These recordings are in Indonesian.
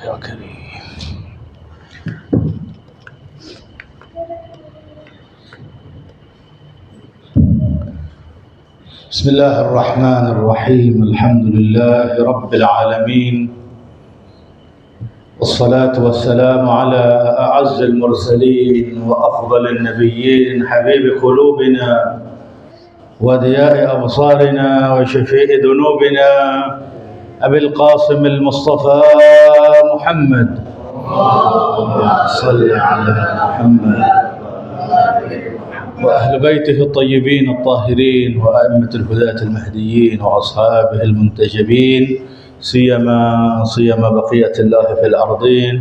يا كريم. بسم الله الرحمن الرحيم. الحمد لله رب العالمين، والصلاة والسلام على أعز المرسلين وأفضل النبيين، حبيب قلوبنا وضياء أبصارنا وشفيع ذنوبنا، أبي القاسم المصطفى محمد. صل على محمد وأهل بيته الطيبين الطاهرين وأئمة الهداة المهديين وأصحابه المنتجبين، سيما بقية الله في الأرضين.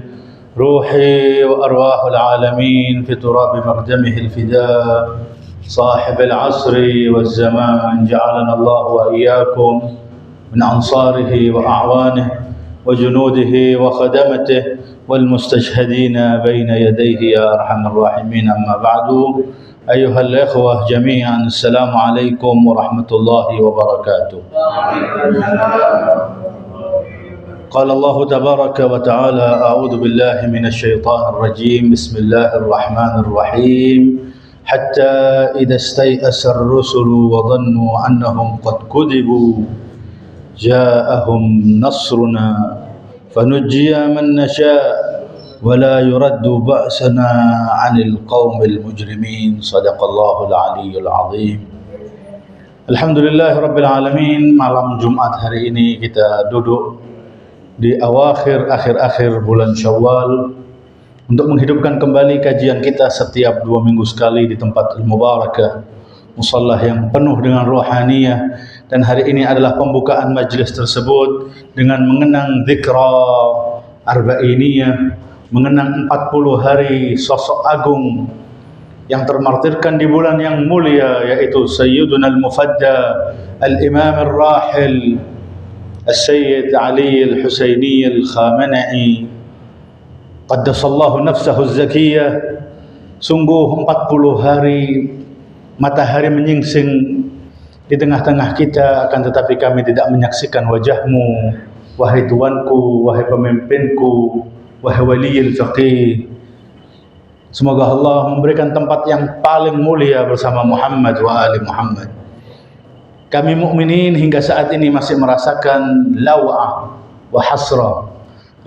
روحي وأرواح العالمين في تراب مقدمه الفداء، صاحب العصر والزمان، جعلنا الله وإياكم من أنصاره وأعوانه وجنوده وخدمته والمستشهدين بين يديه يا أرحم الراحمين. أما بعد، أيها الإخوة جميعا، السلام عليكم ورحمة الله وبركاته. قال الله تبارك وتعالى: أعوذ بالله من الشيطان الرجيم، بسم الله الرحمن الرحيم. حتى إذا استيأس الرسل وظنوا أنهم قد كذبوا جاءهم نصرنا فنجي من نشاء ولا يرد بأسنا عن القوم المجرمين. صدق الله العلي العظيم. Alhamdulillah Rabbil Alamin. Malam Jumat hari ini kita duduk di akhir bulan Syawal untuk menghidupkan kembali kajian kita setiap 2 minggu sekali di tempat Al-Mubarakah, musalla yang penuh dengan rohaniyah. Dan hari ini adalah pembukaan majlis tersebut dengan mengenang zikra arba'iniyah, mengenang 40 hari sosok agung yang termartirkan di bulan yang mulia, yaitu Sayyiduna Al-Mufadda Al-Imam Al-Rahil Al-Sayyid Ali Al-Husaini Al-Khamenei Qaddasallahu nafsahu az-zakiyah. Sungguh 40 hari matahari menyingsing di tengah-tengah kita, akan tetapi kami tidak menyaksikan wajahmu, wahai tuanku, wahai pemimpinku, wahai waliyil faqih. Semoga Allah memberikan tempat yang paling mulia bersama Muhammad wa ali Muhammad. Kami mukminin hingga saat ini masih merasakan law'ah wa hasrah,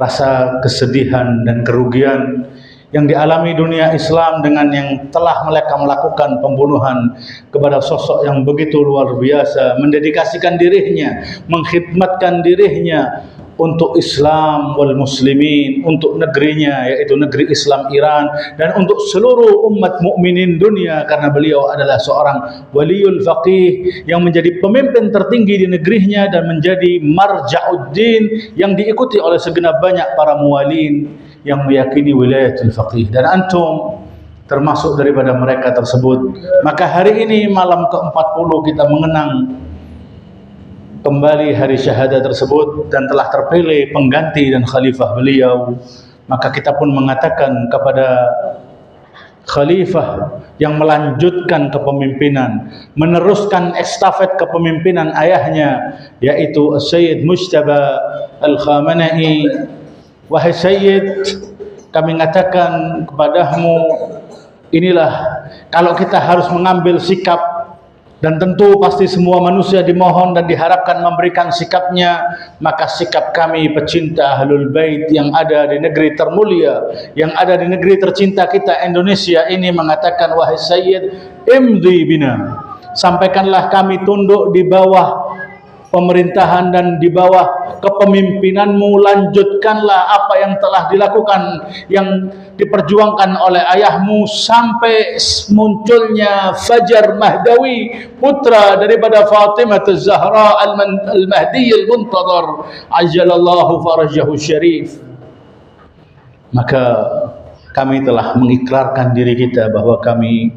rasa kesedihan dan kerugian yang dialami dunia Islam dengan yang telah melakukan pembunuhan kepada sosok yang begitu luar biasa, mendedikasikan dirinya, mengkhidmatkan dirinya untuk Islam wal muslimin, untuk negerinya yaitu negeri Islam Iran, dan untuk seluruh umat mukminin dunia, karena beliau adalah seorang waliyul faqih yang menjadi pemimpin tertinggi di negerinya dan menjadi marja'uddin yang diikuti oleh segenap banyak para muwalin yang meyakini wilayatul faqih, dan antum termasuk daripada mereka tersebut. Maka hari ini malam ke-40 kita mengenang kembali hari syahadah tersebut dan telah terpilih pengganti dan khalifah beliau. Maka kita pun mengatakan kepada khalifah yang melanjutkan kepemimpinan, meneruskan estafet kepemimpinan ayahnya, yaitu Sayyid Mujtaba Al-Khamenei, wahai Sayyid, kami mengatakan kepadamu, inilah kalau kita harus mengambil sikap, dan tentu pasti semua manusia dimohon dan diharapkan memberikan sikapnya, maka sikap kami pecinta Ahlul Bait yang ada di negeri termulia, yang ada di negeri tercinta kita Indonesia ini mengatakan, wahai Sayyid, imdi bina, sampaikanlah kami tunduk di bawah pemerintahan dan di bawah kepemimpinanmu. Lanjutkanlah apa yang telah dilakukan, yang diperjuangkan oleh ayahmu sampai munculnya Fajar Mahdawi, putra daripada Fatimah Az-Zahra Al-Mahdi Al-Muntadhar ajalallahu farajahu syarif. Maka kami telah mengikrarkan diri kita bahwa kami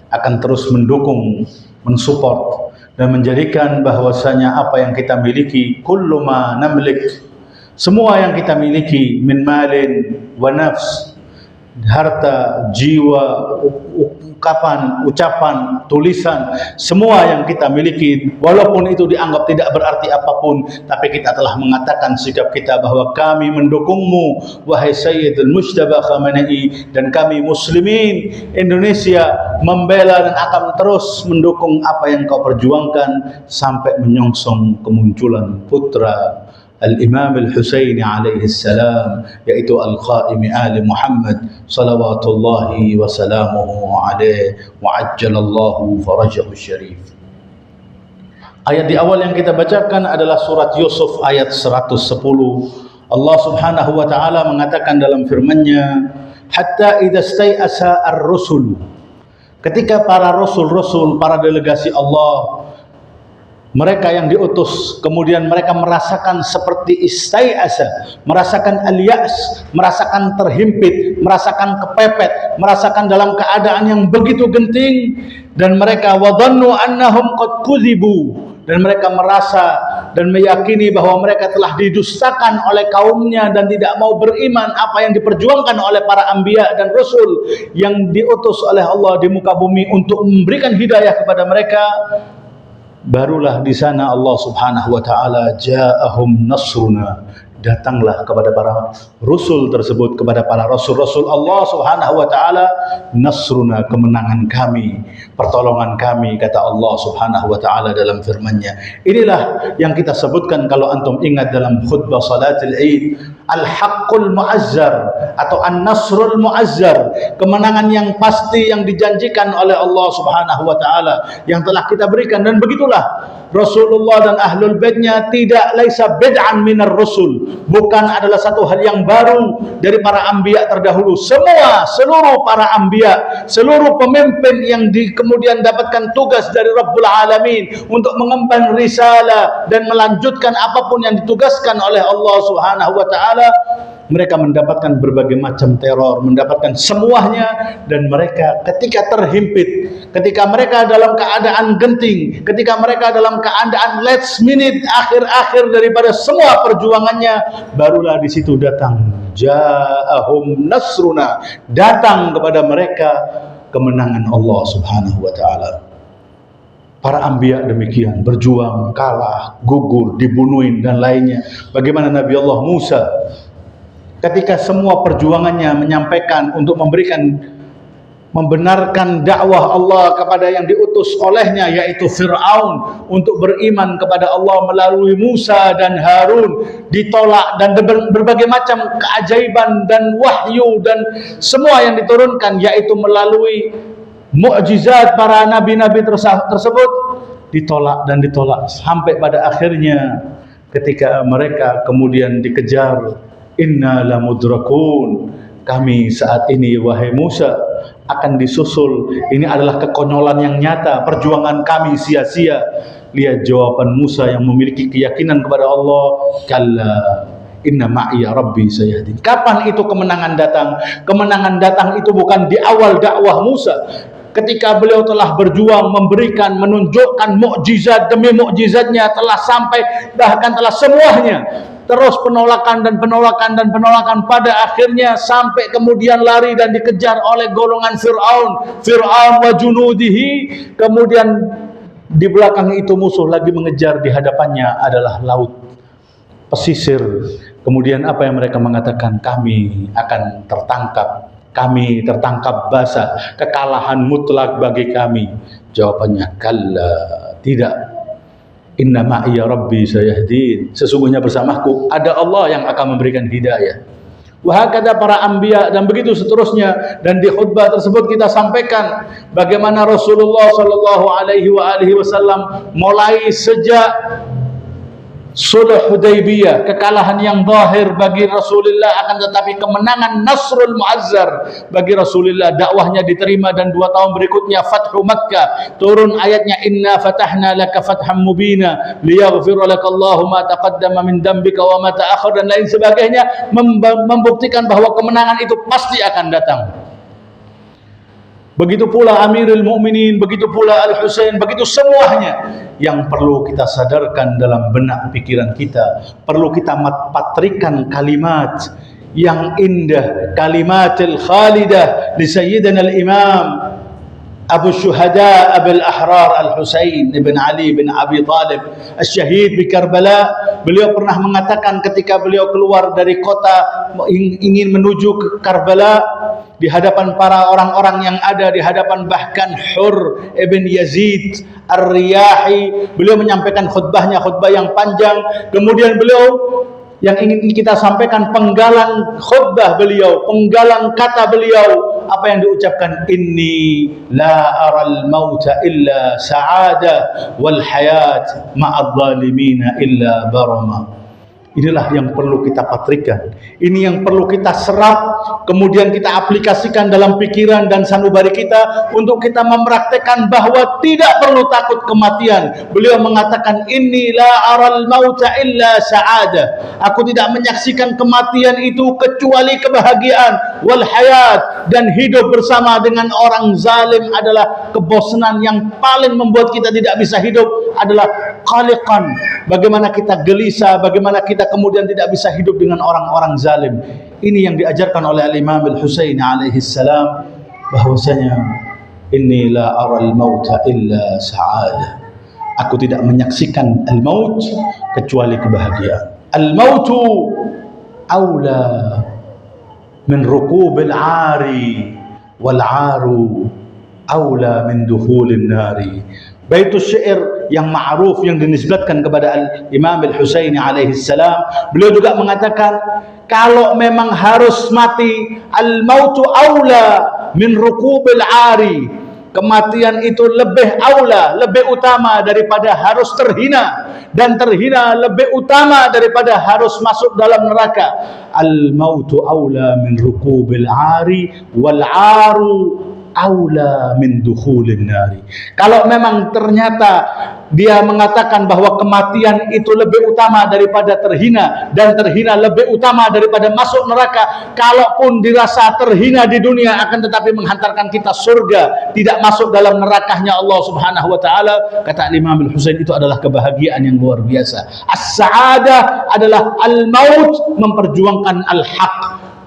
akan terus mendukung, mensupport, dan menjadikan bahwasanya apa yang kita miliki, kullu ma namlik, semua yang kita miliki, min malin wa nafs, harta, jiwa, ungkapan, ucapan, tulisan, semua yang kita miliki, walaupun itu dianggap tidak berarti apapun, tapi kita telah mengatakan sikap kita bahwa kami mendukungmu, wahai Sayyidul Mujtaba Khamenei, dan kami muslimin Indonesia membela dan akan terus mendukung apa yang kau perjuangkan sampai menyongsong kemunculan putra Al-Imam Al-Husaini alaihi salam, yaitu Al-Qaimi Ali Muhammad salawatullahi wa salamuhu alaihi wa ajjalallahu farajahu syarif. Ayat di awal yang kita bacakan adalah surat Yusuf ayat 110. Allah Subhanahu wa taala mengatakan dalam firman-Nya, hatta idza stai'asa ar-rusul, ketika para rasul-rasul, para delegasi Allah, mereka yang diutus, kemudian mereka merasakan seperti istai'asa, merasakan al-ya's, merasakan terhimpit, merasakan kepepet, merasakan dalam keadaan yang begitu genting, dan mereka wadhannu annahum qad kudzibu, dan mereka merasa dan meyakini bahwa mereka telah didustakan oleh kaumnya dan tidak mau beriman apa yang diperjuangkan oleh para anbiya dan rasul yang diutus oleh Allah di muka bumi untuk memberikan hidayah kepada mereka. Barulah di sana Allah Subhanahu wa taala, ja'ahum nasruna, datanglah kepada para rasul tersebut, kepada para rasul-rasul Allah Subhanahu wa taala, nasruna, kemenangan kami, pertolongan kami, kata Allah Subhanahu wa taala dalam firman-Nya. Inilah yang kita sebutkan kalau antum ingat dalam khutbah salatul Id, al-haqqul mu'azzar atau an-nasrul mu'azzar, kemenangan yang pasti yang dijanjikan oleh Allah Subhanahu wa taala yang telah kita berikan. Dan begitulah Rasulullah dan ahlul baitnya tidak laisa bid'an minar rasul, bukan adalah satu hal yang baru dari para anbiya terdahulu. Seluruh para anbiya, seluruh pemimpin yang kemudian dapatkan tugas dari Rabbul Alamin untuk mengemban risalah dan melanjutkan apapun yang ditugaskan oleh Allah Subhanahu wa taala, mereka mendapatkan berbagai macam teror, mendapatkan semuanya, dan mereka ketika terhimpit, ketika mereka dalam keadaan genting, ketika mereka dalam keadaan last minute, akhir-akhir daripada semua perjuangannya, barulah di situ datang ja'ahum nasruna, datang kepada mereka kemenangan Allah Subhanahu wa taala. Para anbiya demikian, berjuang, kalah, gugur, dibunuhin dan lainnya. Bagaimana Nabi Allah Musa ketika semua perjuangannya menyampaikan untuk membenarkan dakwah Allah kepada yang diutus olehnya, yaitu Fir'aun, untuk beriman kepada Allah melalui Musa dan Harun, ditolak, dan berbagai macam keajaiban dan wahyu dan semua yang diturunkan, yaitu melalui mukjizat para nabi-nabi tersebut, ditolak dan ditolak sampai pada akhirnya ketika mereka kemudian dikejar, inna lamudrakun, kami saat ini wahai Musa akan disusul. Ini adalah kekonyolan yang nyata, perjuangan kami sia-sia. Lihat jawaban Musa yang memiliki keyakinan kepada Allah, kalla inna ma'iya rabbi sayahdin. Kapan itu kemenangan datang? Kemenangan datang itu bukan di awal dakwah Musa, ketika beliau telah berjuang, memberikan, menunjukkan mukjizat demi mukjizatnya, telah sampai, bahkan telah semuanya, terus penolakan dan penolakan dan penolakan, pada akhirnya sampai kemudian lari dan dikejar oleh golongan Fir'aun wa junudihi. Kemudian di belakang itu musuh lagi mengejar, di hadapannya adalah laut pesisir. Kemudian apa yang mereka mengatakan? Kami akan tertangkap, kami tertangkap basah, kekalahan mutlak bagi kami. Jawabannya, kalla, tidak. Inna ma'iya rabbi sayahdin, sesungguhnya bersamaku ada Allah yang akan memberikan hidayah. Wahakada para anbiya, dan begitu seterusnya. Dan di khutbah tersebut kita sampaikan bagaimana Rasulullah sallallahu alaihi wasallam mulai sejak Sulh Hudaybiyah, kekalahan yang zahir bagi Rasulullah, akan tetapi kemenangan Nasrul Mu'azzar bagi Rasulullah. Dakwahnya diterima, dan 2 tahun berikutnya Fathu Makkah, turun ayatnya inna fatahna laka fatham mubina liyaghfira lakallahu ma taqaddama min dambika wa ma ta'akhkhar, dan lain sebagainya, membuktikan bahwa kemenangan itu pasti akan datang. Begitu pula Amirul Mukminin, begitu pula Al-Husain, begitu semuanya yang perlu kita sadarkan dalam benak pikiran kita. Perlu kita patrikan kalimat yang indah, kalimatul khalidah li sayyidina al-imam Abu Syuhada Abil Ahrar Al-Husain ibn Ali bin Abi Talib Al-Syahid di Karbala. Beliau pernah mengatakan ketika beliau keluar dari kota ingin menuju ke Karbala, di hadapan para orang-orang yang ada, di hadapan bahkan Hur ibn Yazid Ar-Riyahi, beliau menyampaikan khutbah yang panjang. Kemudian beliau, yang ingin kita sampaikan penggalan khutbah beliau, penggalan kata beliau, apa yang diucapkan, inni la aral mauta illa sa'adah wal hayat ma'adh zalimina illa barama. Inilah yang perlu kita patrikan, ini yang perlu kita serap, kemudian kita aplikasikan dalam pikiran dan sanubari kita untuk kita mempraktekkan bahwa tidak perlu takut kematian. Beliau mengatakan, inni la aral mauta illa sa'adah, aku tidak menyaksikan kematian itu kecuali kebahagiaan, wal hayat, dan hidup bersama dengan orang zalim adalah kebosanan. Yang paling membuat kita tidak bisa hidup adalah qaliqan, bagaimana kita gelisah, bagaimana kita kemudian tidak bisa hidup dengan orang-orang zalim. Ini yang diajarkan oleh Al-Imam Al-Husaini alaihi salam, bahwasanya inni la aral mauta illa sa'adah, aku tidak menyaksikan al-maut kecuali kebahagiaan. Al-mautu aula min rukubil ari wal aru aula min dukhulin nari. Baitus syair yang ma'ruf yang dinisbatkan kepada Al-Imam Al-Husaini alaihi salam, beliau juga mengatakan, kalau memang harus mati, al-mautu aula min rukubil ari, kematian itu lebih aula, lebih utama daripada harus terhina, dan terhina lebih utama daripada harus masuk dalam neraka. Al-mautu aula min rukubil ari wal aru aula min dukhulin nari. Kalau memang ternyata dia mengatakan bahwa kematian itu lebih utama daripada terhina, dan terhina lebih utama daripada masuk neraka, kalaupun dirasa terhina di dunia akan tetapi menghantarkan kita surga, tidak masuk dalam nerakahnya Allah Subhanahu wa taala, kata Imam Al-Husain, itu adalah kebahagiaan yang luar biasa. As-sa'adah adalah al-maut, memperjuangkan al-haq,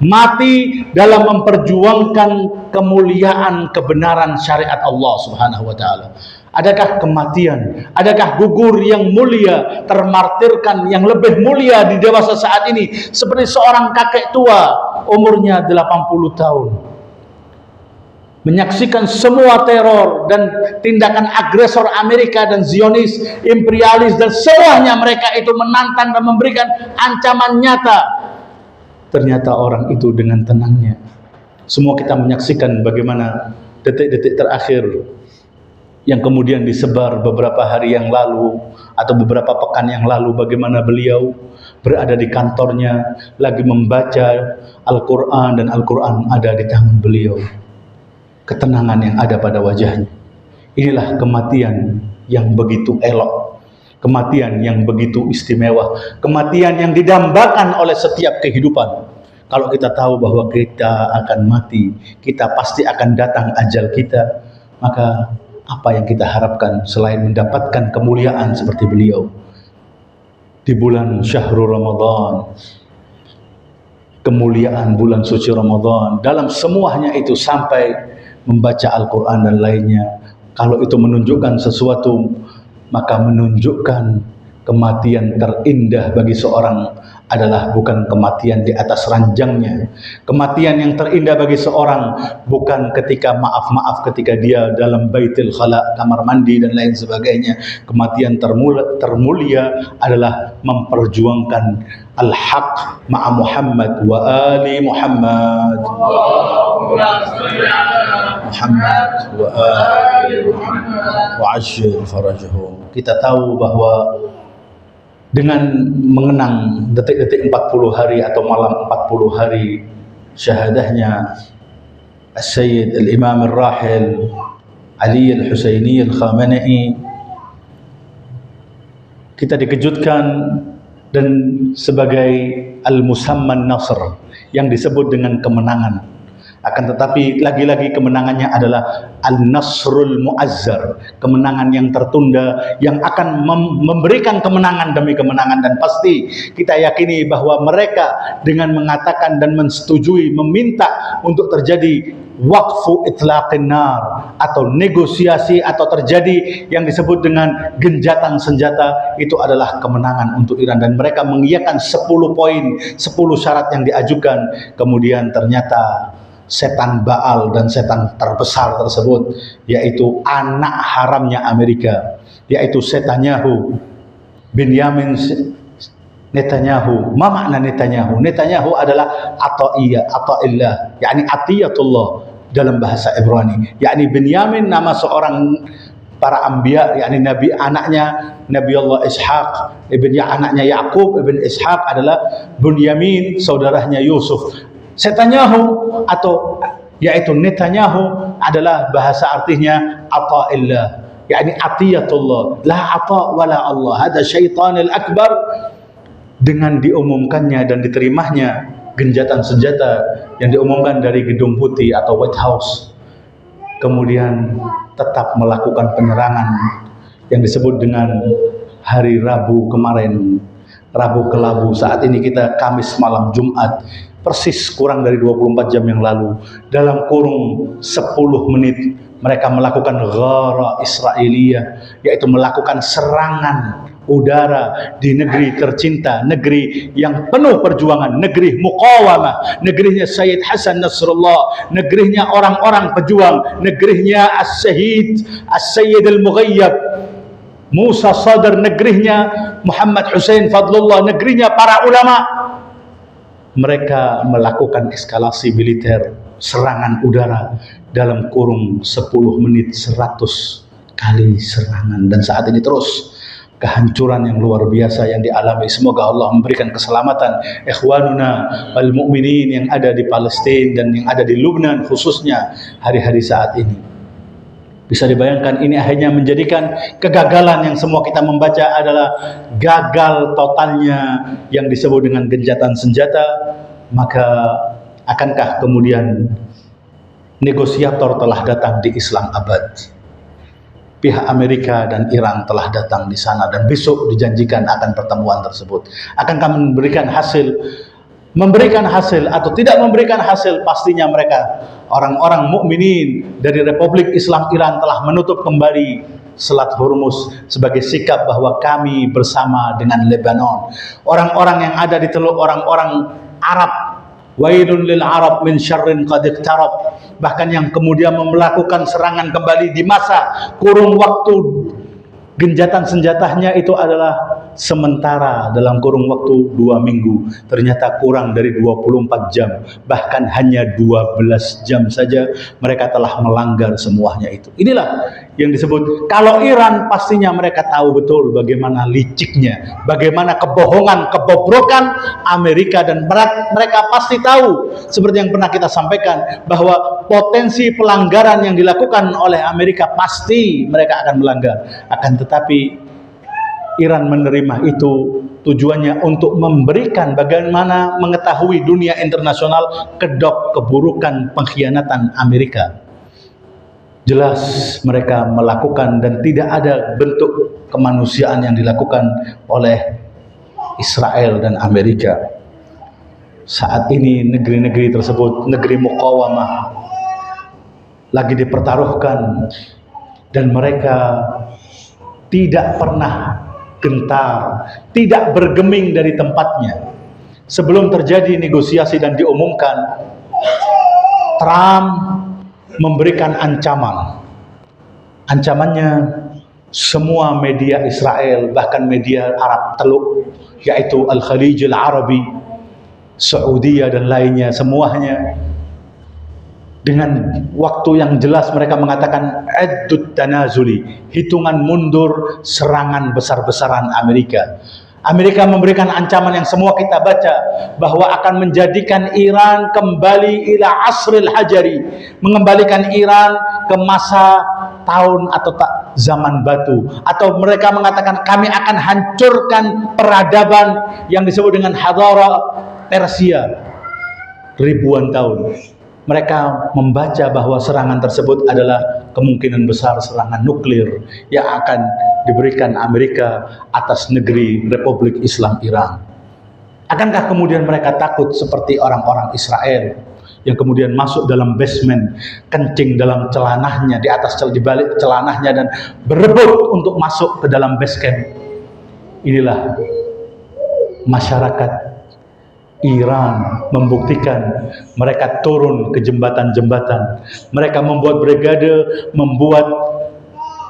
mati dalam memperjuangkan kemuliaan kebenaran syariat Allah Subhanahu wa taala. Adakah kematian, adakah gugur yang mulia, termartirkan yang lebih mulia di dewasa saat ini, seperti seorang kakek tua umurnya 80 tahun menyaksikan semua teror dan tindakan agresor Amerika dan Zionis, imperialis, dan semuanya mereka itu menantang dan memberikan ancaman nyata. Ternyata orang itu dengan tenangnya, semua kita menyaksikan bagaimana detik-detik terakhir yang kemudian disebar beberapa hari yang lalu atau beberapa pekan yang lalu, bagaimana beliau berada di kantornya lagi membaca Al-Quran dan Al-Quran ada di tangan beliau. Ketenangan yang ada pada wajahnya. Inilah kematian yang begitu elok, kematian yang begitu istimewa, kematian yang didambakan oleh setiap kehidupan. Kalau kita tahu bahwa kita akan mati, kita pasti akan datang ajal kita, maka apa yang kita harapkan selain mendapatkan kemuliaan seperti beliau di bulan Syahrul Ramadan, kemuliaan bulan suci Ramadan, dalam semuanya itu sampai membaca Al-Quran dan lainnya. Kalau itu menunjukkan sesuatu, maka menunjukkan kematian terindah bagi seorang adalah bukan kematian di atas ranjangnya. Kematian yang terindah bagi seorang bukan ketika maaf-maaf ketika dia dalam baitul khala, kamar mandi dan lain sebagainya. Kematian termulia adalah memperjuangkan al-haq ma'a Muhammad wa ali Muhammad. Muhammad wa ali Muhammad wa ashir farajahu. Kita tahu bahwa dengan mengenang detik-detik 40 hari atau malam 40 hari syahadahnya Sayyid Al-Imam Al-Rahil Ali Al-Husaini Al-Khamenei, kita dikejutkan dan sebagai Al-Musamman Nasr, yang disebut dengan kemenangan. Akan tetapi lagi-lagi kemenangannya adalah Al-Nasrul Mu'azzar, kemenangan yang tertunda yang akan memberikan kemenangan demi kemenangan. Dan pasti kita yakini bahwa mereka dengan mengatakan dan mensetujui, meminta untuk terjadi waqfu itlaqin nar atau negosiasi atau terjadi yang disebut dengan genjatan senjata, itu adalah kemenangan untuk Iran. Dan mereka mengiyakan 10 poin, 10 syarat yang diajukan. Kemudian ternyata setan Baal dan setan terbesar tersebut, yaitu anak haramnya Amerika, yaitu Netanyahu, Benjamin Netanyahu. Ma makna Netanyahu? Netanyahu adalah ata'illah, yakni atiyatullah dalam bahasa Ibrani, yakni Benyamin nama seorang para anbiya, yakni nabi, anaknya Nabi Allah Ishaq, anaknya Yakub ibn Ishaq adalah Bunyamin, saudaranya Yusuf. Netanyahu atau yaitu Netanyahu adalah bahasa artinya ata'illah, yakni atiyatullah, la ata' wala Allah, hada syaitanil akbar. Dengan diumumkannya dan diterimanya genjatan senjata yang diumumkan dari Gedung Putih atau White House, kemudian tetap melakukan penyerangan yang disebut dengan hari Rabu kemarin, Rabu kelabu. Saat ini kita Kamis malam Jumat, persis kurang dari 24 jam yang lalu, dalam kurung 10 menit mereka melakukan ghara Israiliyah, yaitu melakukan serangan udara di negeri tercinta, negeri yang penuh perjuangan, negeri muqawamah, negerinya Sayyid Hasan Nasrullah, negerinya orang-orang pejuang, negerinya As-Sayyid Al-Mughayyab Musa Sadr, negerinya Muhammad Hussein Fadlullah, negerinya para ulama. Mereka melakukan eskalasi militer, serangan udara dalam kurung 10 menit, 100 kali serangan. Dan saat ini terus kehancuran yang luar biasa yang dialami. Semoga Allah memberikan keselamatan ikhwanuna wal mu'minin yang ada di Palestina dan yang ada di Lebanon khususnya hari-hari saat ini. Bisa dibayangkan, ini akhirnya menjadikan kegagalan yang semua kita membaca adalah gagal totalnya yang disebut dengan genjatan senjata. Maka akankah kemudian negosiator telah datang di Islamabad? Pihak Amerika dan Iran telah datang di sana dan besok dijanjikan akan pertemuan tersebut. Akankah memberikan hasil atau tidak memberikan hasil? Pastinya mereka, orang-orang mukminin dari Republik Islam Iran, telah menutup kembali Selat Hormuz sebagai sikap bahwa kami bersama dengan Lebanon. Orang-orang yang ada di teluk, orang-orang Arab, wailun lil Arab min syarrin qad iqtarab, bahkan yang kemudian melakukan serangan kembali di masa kurung waktu genjatan senjatanya itu adalah sementara dalam kurung waktu 2 minggu. Ternyata kurang dari 24 jam, bahkan hanya 12 jam saja mereka telah melanggar semuanya itu. Inilah yang disebut, kalau Iran pastinya mereka tahu betul bagaimana liciknya, bagaimana kebohongan, kebobrokan Amerika, dan mereka pasti tahu, seperti yang pernah kita sampaikan, bahwa potensi pelanggaran yang dilakukan oleh Amerika pasti mereka akan melanggar. Akan tetapi Iran menerima itu tujuannya untuk memberikan, bagaimana mengetahui dunia internasional kedok keburukan pengkhianatan Amerika. Jelas mereka melakukan dan tidak ada bentuk kemanusiaan yang dilakukan oleh Israel dan Amerika. Saat ini negeri-negeri tersebut, negeri muqawamah, lagi dipertaruhkan, dan mereka tidak pernah gentar, tidak bergeming dari tempatnya. Sebelum terjadi negosiasi dan diumumkan, Trump memberikan ancaman. Ancamannya, semua media Israel, bahkan media Arab teluk, yaitu Al-Khalij Al-Arabi, Saudiyah dan lainnya, semuanya dengan waktu yang jelas mereka mengatakan addut tanazuli, hitungan mundur serangan besar-besaran Amerika. Amerika memberikan ancaman yang semua kita baca, bahwa akan menjadikan Iran kembali ila asril hajari, mengembalikan Iran ke masa tahun atau zaman batu, atau mereka mengatakan kami akan hancurkan peradaban yang disebut dengan hadara Persia ribuan tahun. Mereka membaca bahwa serangan tersebut adalah kemungkinan besar serangan nuklir yang akan diberikan Amerika atas negeri Republik Islam Iran. Akankah kemudian mereka takut seperti orang-orang Israel yang kemudian masuk dalam basement, kencing dalam celananya, di balik celananya, dan berebut untuk masuk ke dalam base camp? Inilah masyarakat Iran membuktikan. Mereka turun ke jembatan-jembatan, mereka membuat brigade, membuat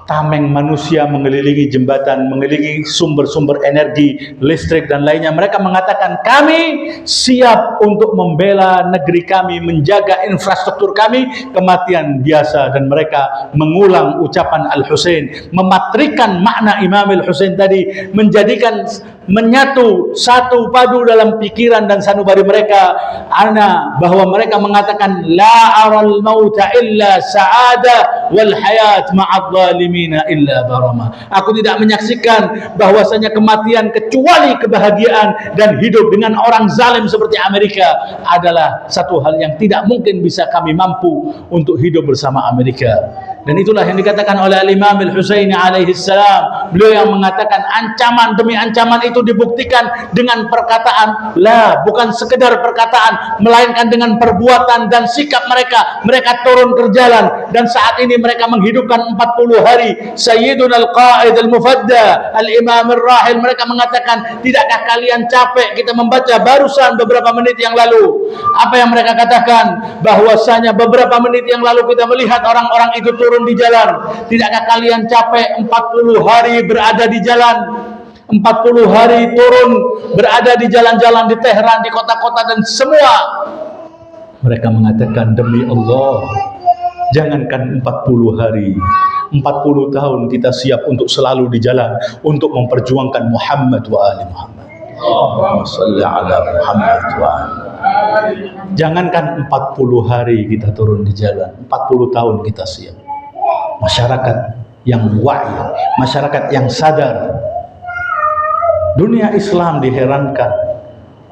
tameng manusia mengelilingi jembatan, mengelilingi sumber-sumber energi, listrik dan lainnya. Mereka mengatakan, kami siap untuk membela negeri kami, menjaga infrastruktur kami, kematian biasa. Dan mereka mengulang ucapan Al-Husain, mematrikan makna Imam Al-Husain tadi, menjadikan menyatu, satu padu dalam pikiran dan sanubari mereka, bahwa mereka mengatakan, la aral mauta illa sa'ada wal hayat ma'adh zalimina illa barama. Aku tidak menyaksikan bahwasanya kematian kecuali kebahagiaan, dan hidup dengan orang zalim seperti Amerika adalah satu hal yang tidak mungkin bisa kami mampu untuk hidup bersama Amerika. Dan itulah yang dikatakan oleh Imam Al-Husaini alaihi salam. Beliau yang mengatakan ancaman demi ancaman itu dibuktikan dengan perkataan, bukan sekedar perkataan, melainkan dengan perbuatan dan sikap mereka. Mereka turun ke jalan, dan saat ini mereka menghidupkan 40 hari Sayyiduna Al-Qaid Al-Mufadda Al-Imam Ar-Rahil. Mereka mengatakan, tidakkah kalian capek? Kita membaca barusan beberapa menit yang lalu. Apa yang mereka katakan? Bahwasanya beberapa menit yang lalu kita melihat orang-orang itu turun di jalan. Tidakkah kalian capek 40 hari berada di jalan? 40 hari turun berada di jalan-jalan di Tehran, di kota-kota dan semua. Mereka mengatakan, demi Allah, jangankan 40 hari, 40 tahun kita siap untuk selalu di jalan untuk memperjuangkan Muhammad wa ali Muhammad. Allahumma shalli ala Muhammad wa ali. Jangankan 40 hari kita turun di jalan, 40 tahun kita siap. Masyarakat yang wa'i, masyarakat yang sadar. Dunia Islam diherankan,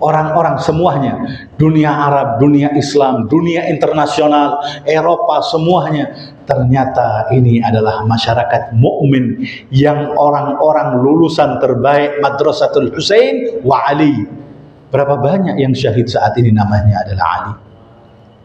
orang-orang semuanya, dunia Arab, dunia Islam, dunia internasional, Eropa, semuanya, ternyata ini adalah masyarakat mukmin yang orang-orang lulusan terbaik Madrasatul Husain wa Ali. Berapa banyak yang syahid saat ini namanya adalah Ali.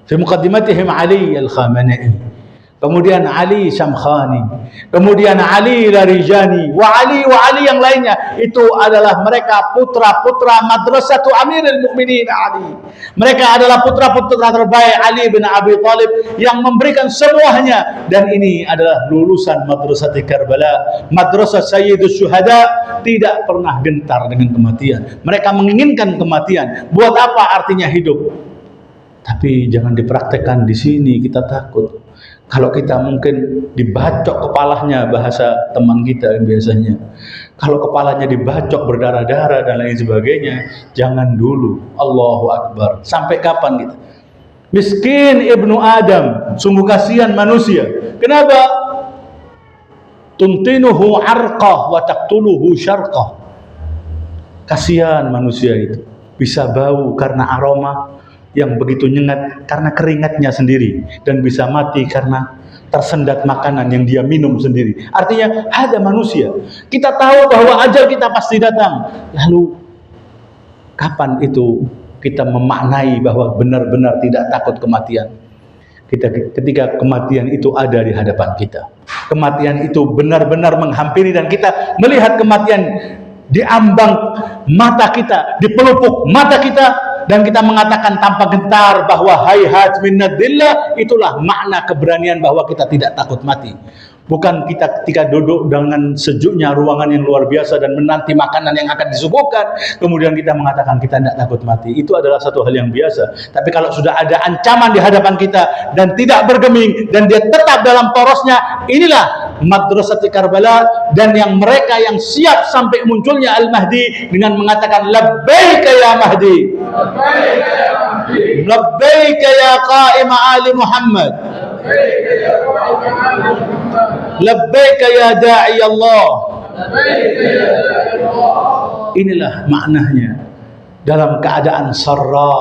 Fi muqaddimatihim Ali Al-Khamenei, kemudian Ali Syamkhani, kemudian Ali Larijani, wa Ali yang lainnya. Itu adalah mereka putra-putra Madrasatu Amirul Mukminin Ali. Mereka adalah putra-putra terbaik Ali bin Abi Thalib yang memberikan semuanya. Dan ini adalah lulusan Madrasah Karbala, Madrasah Sayyidus Syuhada, tidak pernah gentar dengan kematian. Mereka menginginkan kematian. Buat apa artinya hidup? Tapi jangan dipraktekkan di sini, kita takut. Kalau kita mungkin dibacok kepalanya, bahasa teman kita biasanya, kalau kepalanya dibacok berdarah-darah dan lain sebagainya, jangan dulu. Allahu Akbar. Sampai kapan kita? Miskin ibnu Adam, sungguh kasihan manusia. Kenapa? Tuntinuhu arqah wa taqtuluhu syarqah. Kasihan manusia itu, bisa bau karena aroma yang begitu nyengat karena keringatnya sendiri, dan bisa mati karena tersendat makanan yang dia minum sendiri. Artinya ada manusia, kita tahu bahwa ajal kita pasti datang. Lalu kapan itu kita memaknai bahwa benar-benar tidak takut kematian? Ketika kematian itu ada di hadapan kita, kematian itu benar-benar menghampiri, dan kita melihat kematian di ambang mata kita, di pelupuk mata kita, dan kita mengatakan tanpa gentar bahwa hayhat minnadillah. Itulah makna keberanian bahwa kita tidak takut mati. Bukan kita ketika duduk dengan sejuknya ruangan yang luar biasa dan menanti makanan yang akan disuguhkan, kemudian kita mengatakan kita tidak takut mati. Itu adalah satu hal yang biasa. Tapi kalau sudah ada ancaman di hadapan kita dan tidak bergeming, dan dia tetap dalam porosnya, inilah Madrasah Karbala. Dan yang mereka yang siap sampai munculnya Al-Mahdi dengan mengatakan labbaika ya Mahdi, labbaika ya qa'im ali Muhammad, labbaika ya da'i Allah. Inilah maknanya dalam keadaan sarra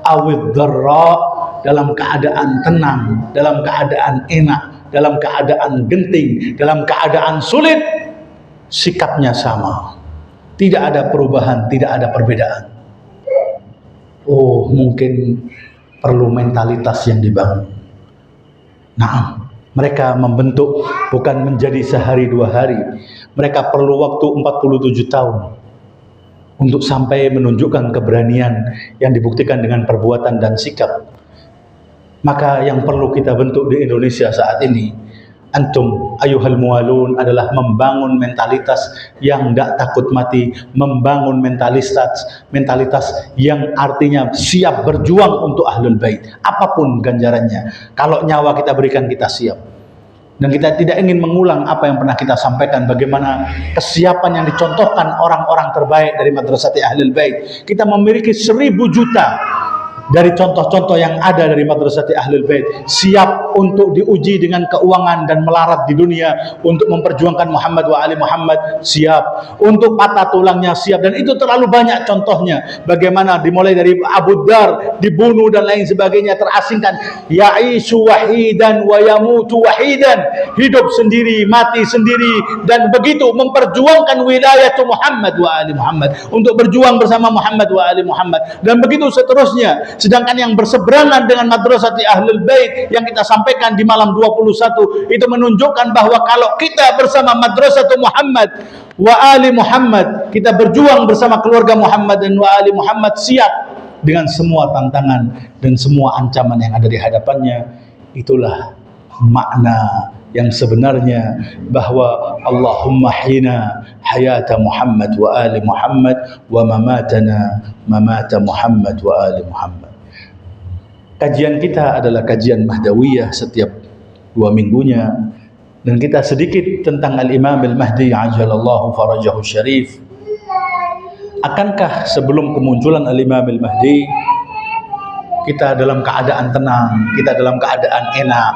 awid dharra, dalam keadaan tenang, dalam keadaan enak, dalam keadaan genting, dalam keadaan sulit, sikapnya sama. Tidak ada perubahan, tidak ada perbedaan. Oh, mungkin perlu mentalitas yang dibangun. Nah, mereka membentuk bukan menjadi sehari dua hari. Mereka perlu waktu 47 tahun untuk sampai menunjukkan keberanian yang dibuktikan dengan perbuatan dan sikap. Maka yang perlu kita bentuk di Indonesia saat ini, antum ayuhal muwalun, adalah membangun mentalitas yang tidak takut mati, membangun mentalitas yang artinya siap berjuang untuk ahlul bait, apapun ganjarannya. Kalau nyawa kita berikan, kita siap. Dan kita tidak ingin mengulang apa yang pernah kita sampaikan, bagaimana kesiapan yang dicontohkan orang-orang terbaik dari Madrasati Ahlul Bait. Kita memiliki 1000 juta dari contoh-contoh yang ada dari Madrasati Ahlul Bait, siap untuk diuji dengan keuangan dan melarat di dunia untuk memperjuangkan Muhammad wa ali Muhammad, siap untuk patah tulangnya, siap. Dan itu terlalu banyak contohnya, bagaimana dimulai dari Abu Dar dibunuh dan lain sebagainya, terasingkan, ya'ishu wahidan wa yamutu wahidan, hidup sendiri, mati sendiri, dan begitu memperjuangkan wilayah Muhammad wa ali Muhammad, untuk berjuang bersama Muhammad wa ali Muhammad, dan begitu seterusnya. Sedangkan yang berseberangan dengan Madrasati Ahlul Bait yang kita sampaikan di malam 21 itu menunjukkan bahwa kalau kita bersama Madrasatu Muhammad wa ali Muhammad, kita berjuang bersama keluarga Muhammad dan wa ali Muhammad, siap dengan semua tantangan dan semua ancaman yang ada di hadapannya. Itulah makna yang sebenarnya, bahwa Allahumma hina hayata Muhammad wa ali Muhammad wa mamatana mamata Muhammad wa ali Muhammad. Kajian kita adalah kajian Mahdawiyah setiap 2 minggunya, dan kita sedikit tentang Al-Imam Al-Mahdi ajalallahu farajahu syarif. Akankah sebelum kemunculan Al-Imam Al-Mahdi kita dalam keadaan tenang, kita dalam keadaan enak,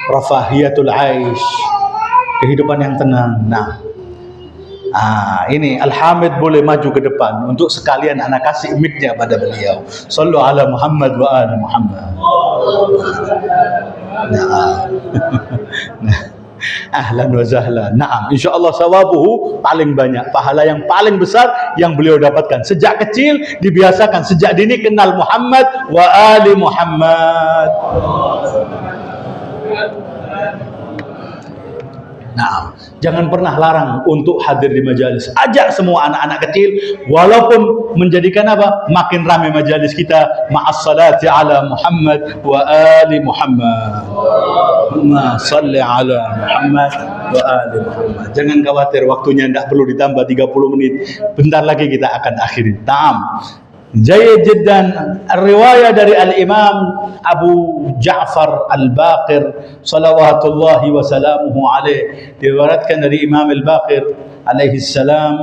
rafahiyatul aish, kehidupan yang tenang? Ini Al-Hamid boleh maju ke depan untuk sekalian anak kasih mic-nya pada beliau. Sallu ala Muhammad wa ali Muhammad. Ahlan wa zahlan. Naam, insyaallah sawabuhu paling banyak, pahala yang paling besar yang beliau dapatkan. Sejak kecil dibiasakan, sejak dini kenal Muhammad wa ali Muhammad. Nah, jangan pernah larang untuk hadir di majalis. Ajak semua anak-anak kecil, walaupun menjadikan apa? Makin ramai majalis kita. Ma'as salati ala Muhammad wa ali Muhammad. Allahumma salli ala Muhammad wa ali Muhammad. Jangan khawatir, waktunya tidak perlu ditambah 30 menit. Bentar lagi kita akan akhiri. Ta'am. Jayyid jiddan. Riwayat dari Al-Imam Abu Ja'far Al-Baqir salawatullahi wa salamuhu alaih, diriwayatkan dari Imam Al-Baqir alaihi salam,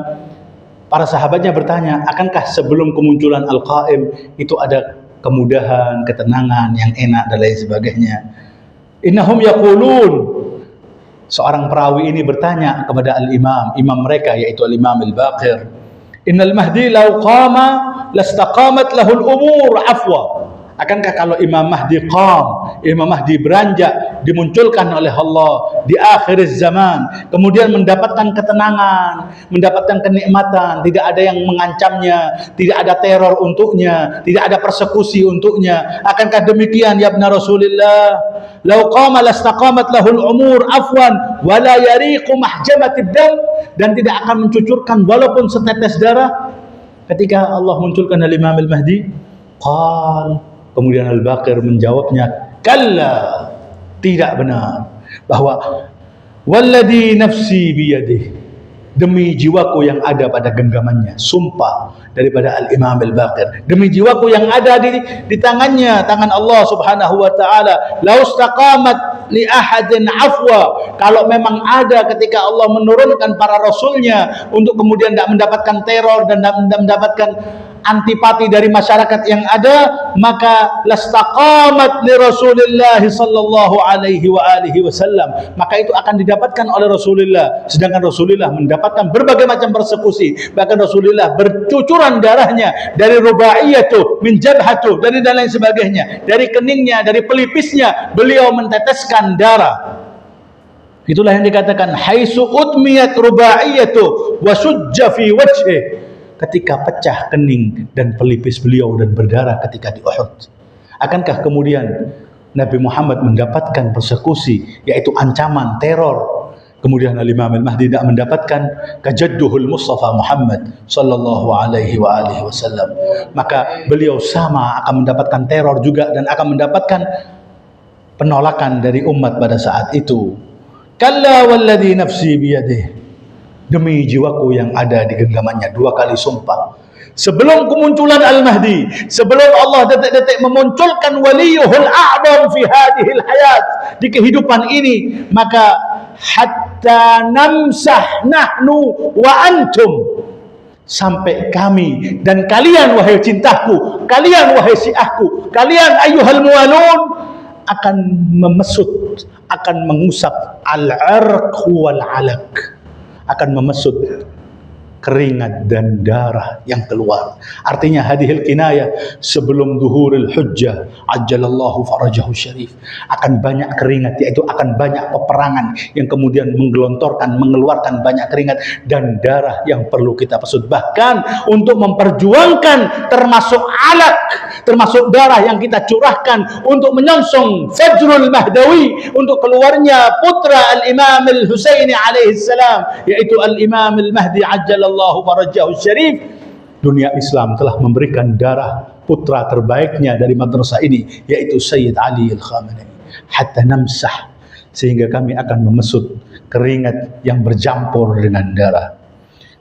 para sahabatnya bertanya, akankah sebelum kemunculan Al-Qaim itu ada kemudahan, ketenangan yang enak dan lain sebagainya? Innahum yaqulun, seorang perawi ini bertanya kepada Al-Imam, imam mereka yaitu Al-Imam Al-Baqir, innal mahdi law qama lastaqamat lahul umur afwa. Akankah kalau Imam Mahdi Imam Mahdi beranjak, dimunculkan oleh Allah di akhir zaman, kemudian mendapatkan ketenangan, mendapatkan kenikmatan, tidak ada yang mengancamnya, tidak ada teror untuknya, tidak ada persekusi untuknya. Akankah demikian ya ibn Rasulillah? Lau qama lastaqamat lahul umur afwan wa la yariqu mahjamatid dam, dan tidak akan mencucurkan walaupun setetes darah ketika Allah munculkan Al-Imam Al-Mahdi. Kemudian Al-Baqir menjawabnya, kalla, tidak benar, bahwa walladhi nafsi biyadih, demi jiwaku yang ada pada genggamannya, sumpah daripada Al-Imam Al-Baqir, demi jiwaku yang ada di tangannya, tangan Allah Subhanahu wa taala, laustaqamat li ahadin afwa, kalau memang ada ketika Allah menurunkan para rasulnya untuk kemudian tidak mendapatkan teror dan tidak mendapatkan antipati dari masyarakat yang ada, maka lastaqamat li Rasulillah sallallahu alaihi wasallam, maka itu akan didapatkan oleh Rasulullah. Sedangkan Rasulullah mendapatkan berbagai macam persekusi, bahkan Rasulullah bercucuran darahnya dari rubaiyatuh, min jabhatuh, dari dan lain sebagainya, dari keningnya, dari pelipisnya beliau menteteskan darah. Itulah yang dikatakan haitsu udmiyat rubaiyatu wa sujja fi wajhi, ketika pecah kening dan pelipis beliau dan berdarah ketika di Uhud. Akankah kemudian Nabi Muhammad mendapatkan persekusi, yaitu ancaman teror, kemudian Al-Imam Al-Mahdi tidak mendapatkan kajadduhul Mustafa Muhammad sallallahu alaihi wasallam? Maka beliau sama akan mendapatkan teror juga dan akan mendapatkan penolakan dari umat pada saat itu. Kalla walladhi nafsi biyadih, demi jiwaku yang ada di genggamannya, 2 kali sumpah. Sebelum kemunculan Al-Mahdi, sebelum Allah detik-detik memunculkan waliyuhul a'zam fi hadhil hayat, di kehidupan ini, maka hatta namsah nahnu wa antum, sampai kami dan kalian wahai cintaku, kalian wahai syiahku, kalian ayyuhal muwalun, akan memesut, akan mengusap al-'arq wal 'alaq, akan memesut keringat dan darah yang keluar. Artinya hadhil kinayah, sebelum zuhuril hujjah ajjalallahu farajahu syarif, akan banyak keringat, yaitu akan banyak peperangan yang kemudian menggelontorkan, mengeluarkan banyak keringat dan darah yang perlu kita pesut. Bahkan untuk memperjuangkan termasuk alaq, termasuk darah yang kita curahkan untuk menyongsong Fajrul Mahdawi, untuk keluarnya putra Al-Imam Al-Husaini alaihi salam, yaitu Al-Imam Al-Mahdi ajjalallahu farajahu syarif. Dunia Islam telah memberikan darah putra terbaiknya dari madrasah ini, yaitu Sayyid Ali Al-Khamenei. Hatta namsah, sehingga kami akan memesut keringat yang bercampur dengan darah.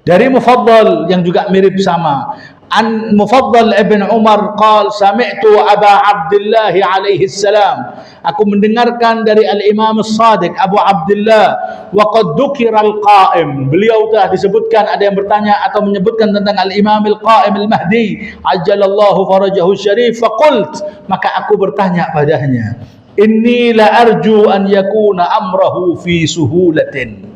Dari Mufaddal yang juga mirip sama, an Mufaddal ibn Umar qal sami'tu Aba Abdullah alaihi salam, aku mendengarkan dari Al-Imam As-Sadiq Abu Abdullah, wa qad dzukira al-Qa'im, beliau telah disebutkan, ada yang bertanya atau menyebutkan tentang Al-Imam Al-Qa'im Al-Mahdi ajjalallahu farajahu syarif. Faqult, maka aku bertanya padanya, inni la arju an yakuna amrahu fi suhulatin,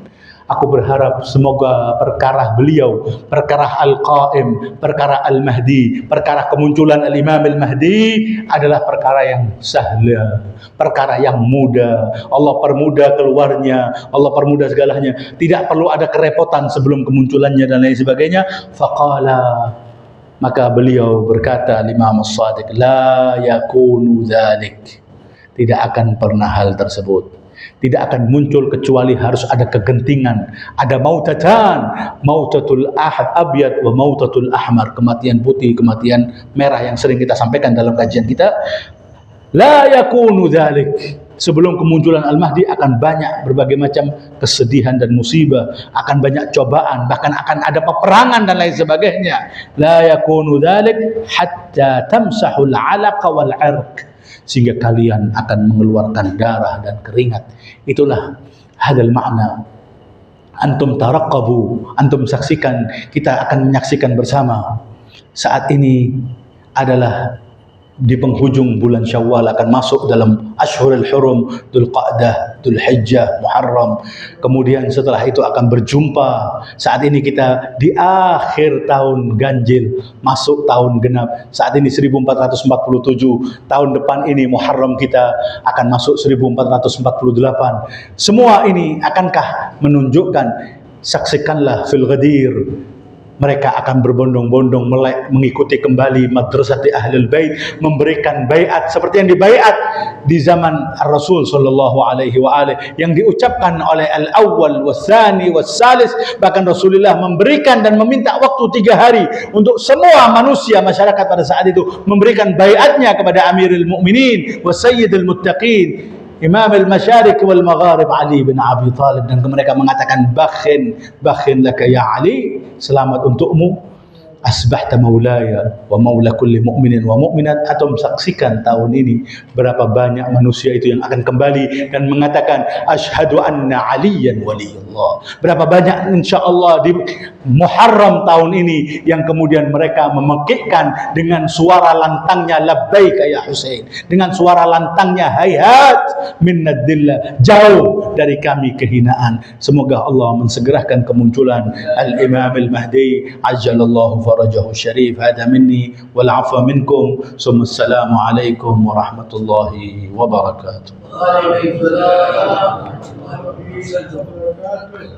aku berharap semoga perkara beliau, perkara Al-Qa'im, perkara Al-Mahdi, perkara kemunculan Al-Imam Al-Mahdi adalah perkara yang sahla, perkara yang mudah. Allah permudah keluarnya, Allah permudah segalanya, tidak perlu ada kerepotan sebelum kemunculannya dan lain sebagainya. Faqala, maka beliau berkata, Imam As-Sadiq, la yakunu dzalik, tidak akan pernah hal tersebut, tidak akan muncul kecuali harus ada kegentingan, ada mautatan, mautatul abyad wa mautatul ahmar, kematian putih, kematian merah yang sering kita sampaikan dalam kajian kita. La yakunu dzalik, sebelum kemunculan Al-Mahdi akan banyak berbagai macam kesedihan dan musibah, akan banyak cobaan, bahkan akan ada peperangan dan lain sebagainya. La yakunu dzalik hatta tamsahul 'alaqa wal 'irq, sehingga kalian akan mengeluarkan darah dan keringat. Itulah hadal makna. Antum taraqqabu, antum saksikan, kita akan menyaksikan bersama. Saat ini adalah di penghujung bulan Syawal, akan masuk dalam Ashhurul Hurum, Dzulqa'dah, Dzulhijjah, Muharram. Kemudian setelah itu akan berjumpa. Saat ini kita di akhir tahun ganjil, masuk tahun genap. Saat ini 1447, tahun depan ini Muharram kita akan masuk 1448. Semua ini akankah menunjukkan, saksikanlah fil Ghadir, mereka akan berbondong-bondong mengikuti kembali madrasah Ahlul Bait, memberikan baiat seperti yang dibaiat di zaman Rasul sallallahu alaihi wa alihi, yang diucapkan oleh al-awwal was-tsani was-salis. Bahkan Rasulullah memberikan dan meminta waktu 3 hari untuk semua manusia masyarakat pada saat itu memberikan baiatnya kepada Amirul Mukminin wa Sayyidul Muttaqin, Imam al-Masyariq wal Magharib, Ali bin Abi Thalib, dan mereka mengatakan bakhin laka ya Ali, selamat untukmu asbahta maulaya wa maula kulli mu'minin wa mu'minat. Antum saksikan tahun ini berapa banyak manusia itu yang akan kembali dan mengatakan asyhadu anna aliyan waliyullah. Berapa banyak insyaallah di Muharram tahun ini yang kemudian mereka memekikkan dengan suara lantangnya labbaik ya Husain, dengan suara lantangnya hayhat minnad dillah, jauh dari kami kehinaan. Semoga Allah mensegerakan kemunculan Al-Imam Al-Mahdi ajjalallahu farajahu syarif. Hada minni wal afwa minkum. Assalamu alaikum warahmatullahi wabarakatuh. Waalaikumsalam warahmatullahi wabarakatuh.